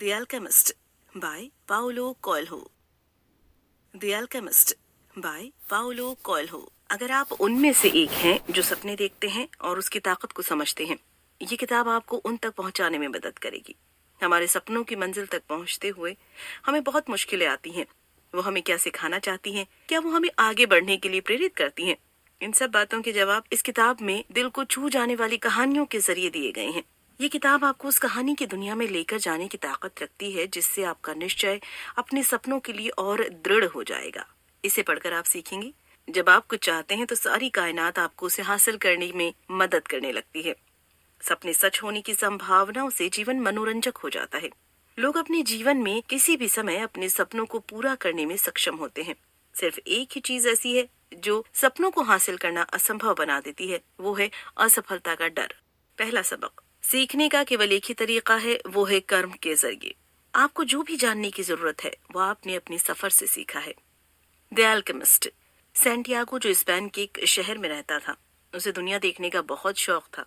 The Alchemist by Paulo Coelho. The Alchemist by Paulo Coelho. अगर आप उनमें से एक हैं जो सपने देखते हैं और उसकी ताकत को समझते हैं, ये किताब आपको उन तक पहुंचाने में मदद करेगी। हमारे सपनों की मंजिल तक पहुंचते हुए हमें बहुत मुश्किलें आती हैं। वो हमें क्या सिखाना चाहती हैं? क्या वो हमें आगे बढ़ने के लिए प्रेरित करती हैं? इन सब बातों के जवाब इस किताब में दिल को छू जाने वाली कहानियों के जरिए दिए गए हैं। ये किताब आपको उस कहानी की दुनिया में लेकर जाने की ताकत रखती है, जिससे आपका निश्चय अपने सपनों के लिए और दृढ़ हो जाएगा। इसे पढ़कर आप सीखेंगे, जब आप कुछ चाहते हैं तो सारी कायनात आपको उसे हासिल करने में मदद करने लगती है। सपने सच होने की संभावनाओं से जीवन मनोरंजक हो जाता है। लोग अपने जीवन में किसी भी समय अपने सपनों को पूरा करने में सक्षम होते हैं। सिर्फ एक ही चीज ऐसी है जो सपनों को हासिल करना असंभव बना देती है, वो है असफलता का डर। पहला सबक, सीखने का केवल एक ही तरीका है, वो है कर्म के जरिए। आपको जो भी जानने की जरूरत है वो आपने अपने सफर से सीखा है। The alchemist. सैंटियागो, जो स्पेन के एक शहर में रहता था, उसे दुनिया देखने का बहुत शौक था।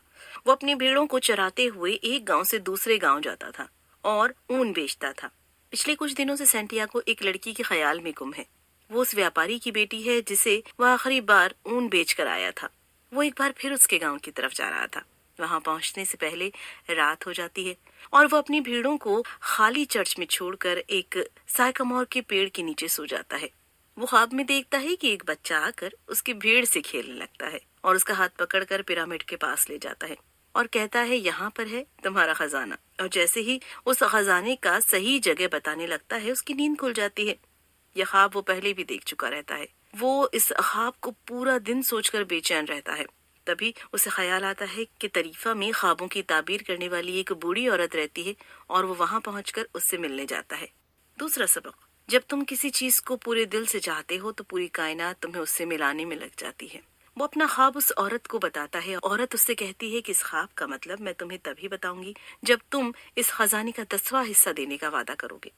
वो अपनी भेड़ों को चराते हुए एक गांव से दूसरे गांव जाता था और ऊन बेचता था। पिछले कुछ दिनों से सैंटियागो एक लड़की के ख्याल में गुम है। वो उस व्यापारी की बेटी है जिसे वह आखिरी बार ऊन बेच कर आया था। वो एक बार फिर उसके गांव की तरफ जा रहा था। वहां पहुंचने से पहले रात हो जाती है और वो अपनी भेड़ों को खाली चर्च में छोड़कर एक साइकमोर के पेड़ के नीचे सो जाता है। वो ख्वाब में देखता है कि एक बच्चा आकर उसकी भेड़ से खेलने लगता है और उसका हाथ पकड़कर पिरामिड के पास ले जाता है और कहता है, यहाँ पर है तुम्हारा खजाना। और जैसे ही उस खजाने का सही जगह बताने लगता है, उसकी नींद खुल जाती है। यह ख्वाब वो पहले भी देख चुका रहता है। वो इस ख्वाब को पूरा दिन सोचकर बेचैन रहता है। तभी उसे ख्याल आता है कि तरीफा में ख्वाबों की ताबीर करने वाली एक बूढ़ी औरत रहती है और वो वहां पहुंचकर उससे मिलने जाता है। दूसरा सबक, जब तुम किसी चीज को पूरे दिल से चाहते हो तो पूरी कायनात तुम्हें उससे मिलाने में लग जाती है। वो अपना ख्वाब उस औरत को बताता है। औरत उससे कहती है कि इस ख्वाब का मतलब मैं तुम्हें तभी बताऊंगी जब तुम इस खजाने का 10वां हिस्सा देने का वादा करोगे।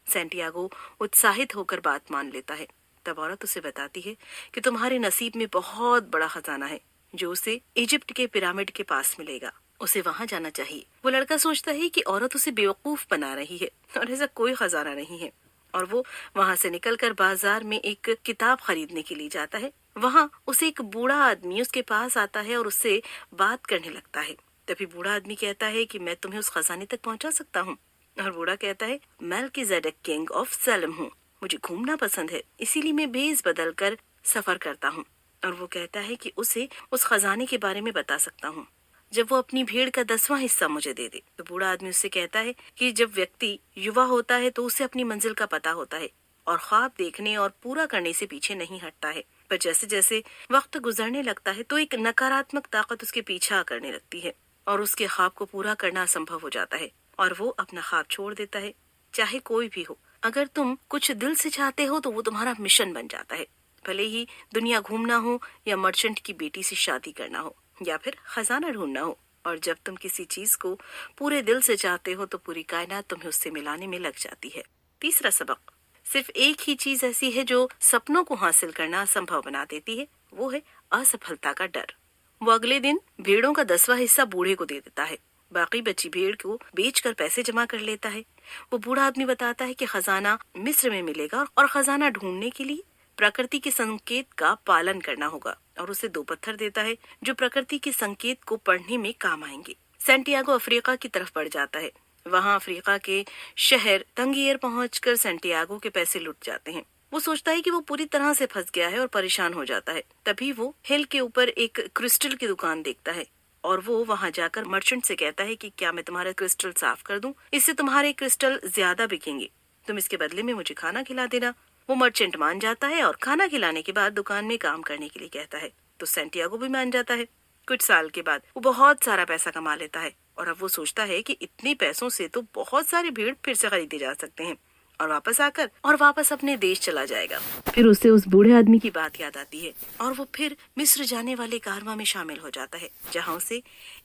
सैंटियागो उत्साहित होकर बात मान लेता है। तब औरत उसे बताती है कि तुम्हारे नसीब में बहुत बड़ा खजाना है जो उसे इजिप्ट के पिरामिड के पास मिलेगा। उसे वहां जाना चाहिए। वो लड़का सोचता है कि औरत उसे बेवकूफ बना रही है और ऐसा कोई खजाना नहीं है, और वो वहां से निकलकर बाजार में एक किताब खरीदने के लिए जाता है। वहां उसे एक बूढ़ा आदमी उसके पास आता है और उससे बात करने लगता है। तभी बूढ़ा आदमी कहता है कि मैं तुम्हें उस खजाने तक पहुंचा सकता हूँ। और बूढ़ा कहता है, मेल्कीजेडेक किंग ऑफ सैलम हूँ, मुझे घूमना पसंद है, इसीलिए मैं भेष बदल कर सफर करता हूँ। और वो कहता है कि उसे उस खजाने के बारे में बता सकता हूँ जब वो अपनी भेड़ का 10वां हिस्सा मुझे दे दे। तो बूढ़ा आदमी उससे कहता है कि जब व्यक्ति युवा होता है तो उसे अपनी मंजिल का पता होता है और ख्वाब देखने और पूरा करने से पीछे नहीं हटता है। पर जैसे जैसे वक्त गुजरने लगता है तो एक नकारात्मक ताकत उसके पीछा करने लगती है और उसके ख्वाब को पूरा करना असंभव हो जाता है और वो अपना ख्वाब छोड़ देता है, चाहे कोई भी हो। अगर तुम कुछ दिल से चाहते हो तो वो तुम्हारा मिशन बन जाता है, भले ही दुनिया घूमना हो या मर्चेंट की बेटी से शादी करना हो या फिर खजाना ढूंढना हो। और जब तुम किसी चीज को पूरे दिल से चाहते हो तो पूरी कायनात तुम्हें उससे मिलाने में लग जाती है। तीसरा सबक, सिर्फ एक ही चीज ऐसी है जो सपनों को हासिल करना असंभव बना देती है, वो है असफलता का डर। वो अगले दिन भेड़ों का 10वां हिस्सा बूढ़े को दे देता है। बाकी बची भेड़ को बेचकर पैसे जमा कर लेता है। वो बूढ़ा आदमी बताता है कि खजाना मिस्र में मिलेगा और खजाना ढूंढने के लिए प्रकृति के संकेत का पालन करना होगा, और उसे 2 पत्थर देता है जो प्रकृति के संकेत को पढ़ने में काम आएंगे। सैंटियागो अफ्रीका की तरफ बढ़ जाता है। वहाँ अफ्रीका के शहर तंगियर पहुंचकर सैंटियागो के पैसे लुट जाते हैं। वो सोचता है कि वो पूरी तरह से फंस गया है और परेशान हो जाता है। तभी वो हिल के ऊपर एक क्रिस्टल की दुकान देखता है और वो वहां जाकर मर्चेंट से कहता है कि क्या मैं तुम्हारा क्रिस्टल साफ कर दूं? इससे तुम्हारे क्रिस्टल ज्यादा बिकेंगे, तुम इसके बदले में मुझे खाना खिला देना। वो मर्चेंट मान जाता है और खाना खिलाने के बाद दुकान में काम करने के लिए कहता है। तो सैंटियागो भी मान जाता है। कुछ साल के बाद वो बहुत सारा पैसा कमा लेता है और अब वो सोचता है कि इतने पैसों से तो बहुत सारे भेड़ फिर से खरीदे जा सकते हैं और वापस अपने देश चला जाएगा। फिर उसे उस बूढ़े आदमी की बात याद आती है और वो फिर मिस्र जाने वाले कारवां में शामिल हो जाता है, जहाँ उसे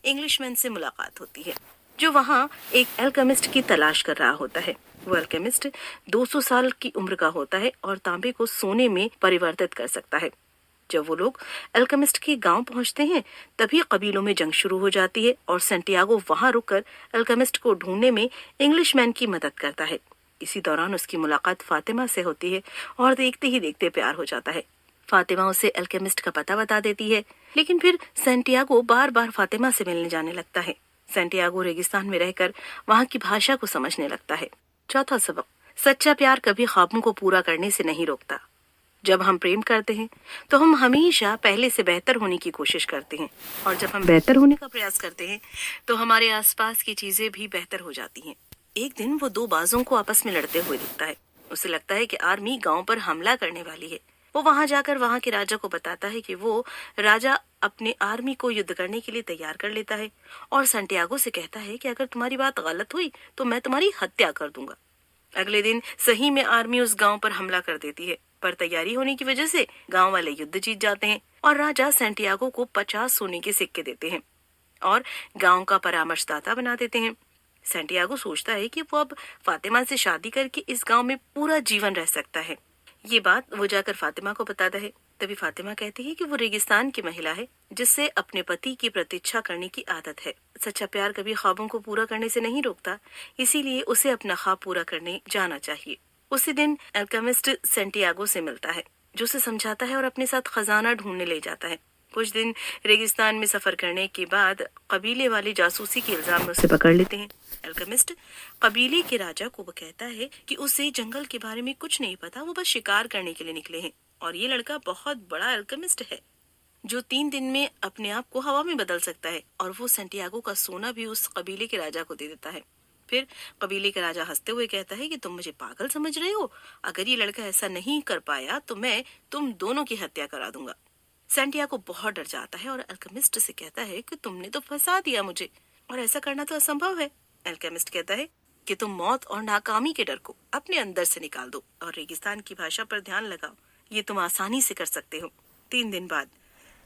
इंग्लिशमैन से मुलाकात होती है जो वहाँ एक अल्केमिस्ट की तलाश कर रहा होता है। वो अल्केमिस्ट 200 साल की उम्र का होता है और तांबे को सोने में परिवर्तित कर सकता है। जब वो लोग अल्केमिस्ट के गांव पहुंचते हैं तभी कबीलों में जंग शुरू हो जाती है और सैंटियागो वहां रुककर अल्केमिस्ट को ढूंढने में इंग्लिशमैन की मदद करता है। इसी दौरान उसकी मुलाकात फातिमा से होती है और देखते ही देखते प्यार हो जाता है। फातिमा उसे अल्केमिस्ट का पता बता देती है, लेकिन फिर सैंटियागो बार बार फातिमा से मिलने जाने लगता है। सैंटियागो रेगिस्तान में रहकर वहां की भाषा को समझने लगता है। चौथा सबक, सच्चा प्यार कभी ख्वाबों को पूरा करने से नहीं रोकता। जब हम प्रेम करते हैं तो हम हमेशा पहले से बेहतर होने की कोशिश करते हैं, और जब हम बेहतर होने का प्रयास करते हैं तो हमारे आसपास की चीजें भी बेहतर हो जाती हैं। एक दिन वो दो बाजों को आपस में लड़ते हुए दिखता है। उसे लगता है कि आर्मी गांव पर हमला करने वाली है। वो वहां जाकर वहां के राजा को बताता है कि वो राजा अपने आर्मी को युद्ध करने के लिए तैयार कर लेता है और सैंटियागो से कहता है कि अगर तुम्हारी बात गलत हुई तो मैं तुम्हारी हत्या कर दूंगा। अगले दिन सही में आर्मी उस गांव पर हमला कर देती है, पर तैयारी होने की वजह से गांव वाले युद्ध जीत जाते हैं और राजा सैंटियागो को 50 सोने के सिक्के देते हैं और गांव का परामर्शदाता बना देते हैं। सैंटियागो सोचता है कि वो अब फातिमा से शादी करके इस गांव में पूरा जीवन रह सकता है। ये बात वो जाकर फातिमा को बताता है। तभी फातिमा कहती है कि वो रेगिस्तान की महिला है जिससे अपने पति की प्रतीक्षा करने की आदत है। सच्चा प्यार कभी ख्वाबों को पूरा करने से नहीं रोकता, इसीलिए उसे अपना ख्वाब पूरा करने जाना चाहिए। उसी दिन अल्केमिस्ट सैंटियागो से मिलता है, जो उसे समझाता है और अपने साथ खजाना ढूंढने ले जाता है। कुछ दिन रेगिस्तान में सफर करने के बाद कबीले वाले जासूसी के इल्जाम में उसे पकड़ लेते हैं। अल्केमिस्ट कबीले के राजा को वो कहता है कि उसे जंगल के बारे में कुछ नहीं पता, वो बस शिकार करने के लिए निकले हैं और ये लड़का बहुत बड़ा अल्केमिस्ट है जो 3 दिन में अपने आप को हवा में बदल सकता है। और वो सैंटियागो का सोना भी उस कबीले के राजा को दे देता है। फिर कबीले का राजा हंसते हुए कहता है कि तुम मुझे पागल समझ रहे हो, अगर ये लड़का ऐसा नहीं कर पाया तो मैं तुम दोनों की हत्या करा दूंगा। सैंटियागो बहुत डर जाता है और अल्केमिस्ट से कहता है कि तुमने तो फंसा दिया मुझे और ऐसा करना तो असंभव है। अल्केमिस्ट कहता है कि तुम मौत और नाकामी के डर को अपने अंदर से निकाल दो और रेगिस्तान की भाषा पर ध्यान लगाओ, ये तुम आसानी से कर सकते हो। 3 दिन बाद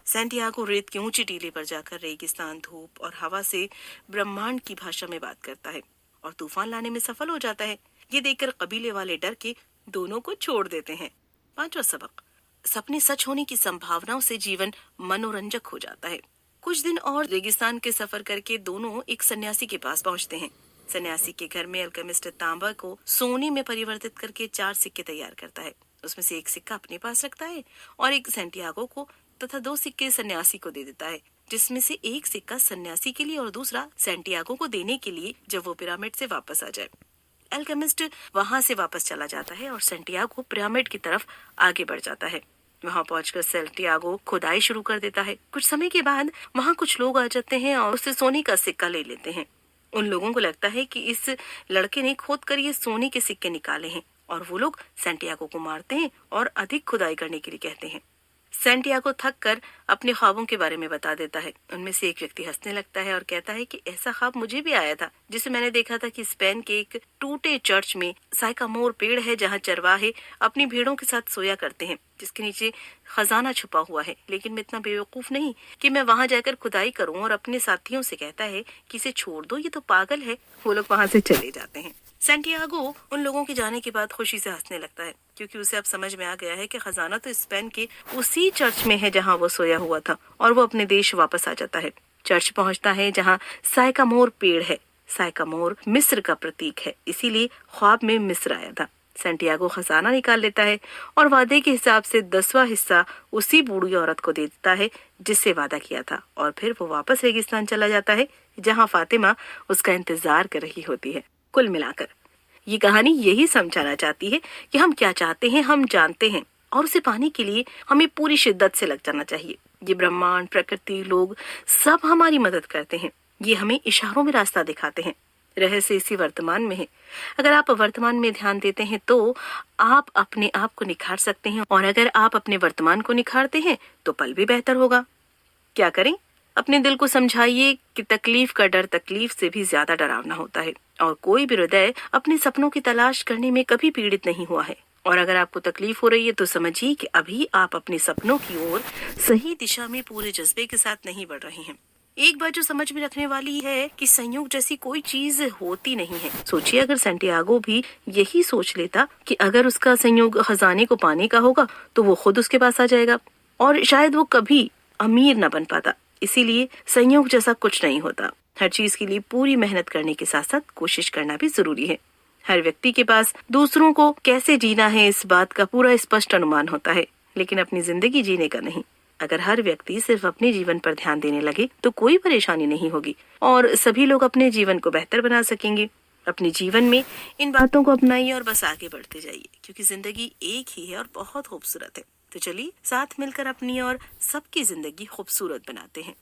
सैंटियागो रेत की ऊंची टीले पर जाकर रेगिस्तान, धूप और हवा से ब्रह्मांड की भाषा में बात करता है और तूफान लाने में सफल हो जाता है। ये देखकर कबीले वाले डर के दोनों को छोड़ देते हैं। 5वां सबक, सपने सच होने की संभावनाओं से जीवन मनोरंजक हो जाता है। कुछ दिन और रेगिस्तान के सफर करके दोनों एक सन्यासी के पास पहुंचते हैं। सन्यासी के घर में अल्केमिस्ट तांबा को सोने में परिवर्तित करके 4 सिक्के तैयार करता है। उसमें से एक सिक्का अपने पास रखता है और एक सैंटियागो को तथा 2 सिक्के सन्यासी को दे देता है, जिसमें से एक सिक्का सन्यासी के लिए और दूसरा सैंटियागो को देने के लिए जब वो पिरामिड से वापस आ जाए। अल्केमिस्ट वहां से वापस चला जाता है और सैंटियागो पिरामिड की तरफ आगे बढ़ जाता है। वहां पहुंचकर सैंटियागो खुदाई शुरू कर देता है। कुछ समय के बाद वहां कुछ लोग आ जाते हैं और उससे सोने का सिक्का ले लेते हैं। उन लोगों को लगता है कि इस लड़के ने खोद कर ये सोने के सिक्के निकाले हैं और वो लोग सैंटियागो को मारते हैं और अधिक खुदाई करने के लिए कहते हैं। सैंटियागो थक कर अपने ख्वाबों के बारे में बता देता है। उनमें से एक व्यक्ति हंसने लगता है और कहता है कि ऐसा ख्वाब मुझे भी आया था, जिसे मैंने देखा था कि स्पेन के एक टूटे चर्च में साइकामोर पेड़ है जहां चरवाहे अपनी भेड़ों के साथ सोया करते हैं, जिसके नीचे खजाना छुपा हुआ है। लेकिन मैं इतना बेवकूफ नहीं कि मैं वहां जाकर खुदाई करूं। और अपने साथियों से कहता है कि इसे छोड़ दो, ये तो पागल है। वो लोग वहां से चले जाते हैं। सैंटियागो उन लोगों के जाने के बाद खुशी से हंसने लगता है, क्योंकि उसे अब समझ में आ गया है कि खजाना तो स्पेन के उसी चर्च में है जहां वो सोया हुआ था, और वो अपने देश वापस आ जाता है। चर्च पहुंचता है जहां साइकामोर पेड़ है। साइकामोर मिस्र का प्रतीक है, इसीलिए ख्वाब में मिस्र आया था। सैंटियागो खजाना निकाल लेता है और वादे के हिसाब से 10वां हिस्सा उसी बूढ़ी औरत को दे देता है जिससे वादा किया था, और फिर वो वापस रेगिस्तान चला जाता है जहां फातिमा उसका इंतजार कर रही होती है। कुल मिलाकर ये कहानी यही समझाना चाहती है कि हम क्या चाहते हैं हम जानते हैं, और उसे पाने के लिए हमें पूरी शिद्दत से लग जाना चाहिए। ये ब्रह्मांड, प्रकृति, लोग सब हमारी मदद करते हैं। ये हमें इशारों में रास्ता दिखाते हैं। रहस्य इसी वर्तमान में है। अगर आप वर्तमान में ध्यान देते हैं तो आप अपने आप को निखार सकते हैं, और अगर आप अपने वर्तमान को निखारते हैं तो पल भी बेहतर होगा। क्या करें? अपने दिल को समझाइए कि तकलीफ का डर तकलीफ से भी ज्यादा डरावना होता है, और कोई भी हृदय अपने सपनों की तलाश करने में कभी पीड़ित नहीं हुआ है। और अगर आपको तकलीफ हो रही है तो समझिए कि अभी आप अपने सपनों की ओर सही दिशा में पूरे जज्बे के साथ नहीं बढ़ रहे हैं। एक बात जो समझ में रखने वाली है कि संयोग जैसी कोई चीज होती नहीं है। सोचिए, अगर सैंटियागो भी यही सोच लेता कि अगर उसका संयोग खजाने को पाने का होगा तो वो खुद उसके पास आ जाएगा, और शायद वो कभी अमीर न बन पाता। इसीलिए संयोग जैसा कुछ नहीं होता। हर चीज के लिए पूरी मेहनत करने के साथ साथ कोशिश करना भी जरूरी है। हर व्यक्ति के पास दूसरों को कैसे जीना है इस बात का पूरा स्पष्ट अनुमान होता है, लेकिन अपनी जिंदगी जीने का नहीं। अगर हर व्यक्ति सिर्फ अपने जीवन पर ध्यान देने लगे तो कोई परेशानी नहीं होगी और सभी लोग अपने जीवन को बेहतर बना सकेंगे। अपने जीवन में इन बातों को अपनाइए और बस आगे बढ़ते जाइए, क्योंकि जिंदगी एक ही है और बहुत खूबसूरत है। तो चलिए साथ मिलकर अपनी और सबकी जिंदगी खूबसूरत बनाते हैं।